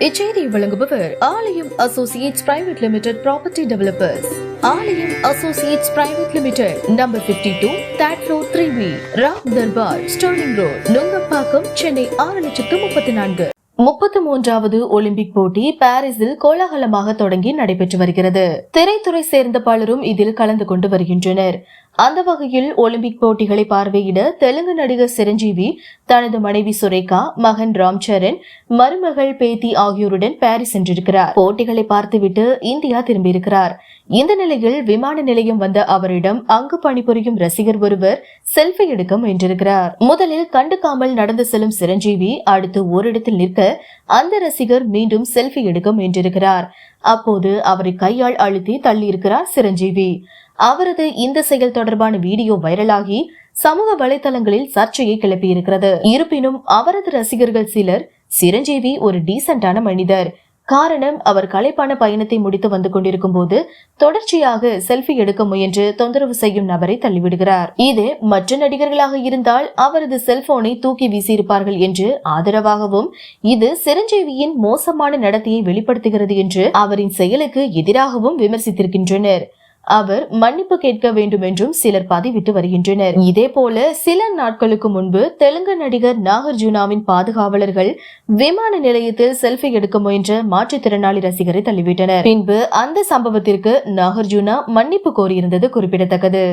இச்செய்தியை வழங்குபவர் Aalayam Associates Private Limited Property Developers. Aalayam Associates Private Limited, number 52, third floor, 3B, Ram Darbar, Sterling Road, Nungambakkam, Chennai 6,34,000. 33வது Olympic போட்டி பாரிஸில் கோலாகலமாக தொடங்கி நடைபெற்று வருகிறது. திரைத்துறை சேர்ந்த பலரும் இதில் கலந்து கொண்டு வருகின்றனர். அந்த வகையில் ஒலிம்பிக் போட்டிகளை பார்வையிட தெலுங்கு நடிகர் சிரஞ்சீவி தனது மனைவி சுரேகா, மகன் ராம் சரண், மருமகள் பேத்தி ஆகியோருடன் பாரிஸ் சென்றிருக்கிறார். போட்டிகளை பார்த்துவிட்டு இந்தியா திரும்பியிருக்கிறார். இந்த நிலையில் விமான நிலையம் வந்த அவரிடம் அங்கு பணிபுரியும் ரசிகர் ஒருவர் செல்ஃபி எடுக்க முயன்றிருக்கிறார். முதலில் கண்டுக்காமல் நடந்து செல்லும் சிரஞ்சீவி அடுத்து ஓரிடத்தில் நிற்க அந்த ரசிகர் மீண்டும் செல்ஃபி எடுக்க முயன்றிருக்கிறார். அப்போது அவரை கையால் அழுத்தி தள்ளியிருக்கிறார் சிரஞ்சீவி. அவரது இந்த செயல் தொடர்பான வீடியோ வைரலாகி சமூக வலைதளங்களில் சர்ச்சையை கிளப்பியிருக்கிறது. இருப்பினும் அவரது ரசிகர்கள் சிலர் சிரஞ்சீவி ஒரு டீசென்டான மனிதர், காரணம் அவர் களைப்பான பயணத்தை முடித்து வந்து கொண்டிருக்கும் போது தொடர்ச்சியாக செல்ஃபி எடுக்க முயன்று தொந்தரவு செய்யும் நபரை தள்ளிவிடுகிறார். இது மற்ற நடிகர்களாக இருந்தால் அவரது செல்போனை தூக்கி வீசியிருப்பார்கள் என்று ஆதரவாகவும், இது சிரஞ்சீவியின் மோசமான நடத்தையை வெளிப்படுத்துகிறது என்று அவரின் செயலுக்கு எதிராகவும் விமர்சித்திருக்கின்றனர். அவர் மன்னிப்பு கேட்க வேண்டும் என்றும் சிலர் பதிவிட்டு வருகின்றனர். இதே போல சில நாட்களுக்கு முன்பு தெலுங்கு நடிகர் நாகார்ஜுனாவின் பாதுகாவலர்கள் விமான நிலையத்தில் செல்ஃபி எடுக்க முயன்ற மாற்றுத்திறனாளி ரசிகரை தள்ளிவிட்டனர். பின்பு அந்த சம்பவத்திற்கு நாகார்ஜுனா மன்னிப்பு கோரியிருந்தது குறிப்பிடத்தக்கது.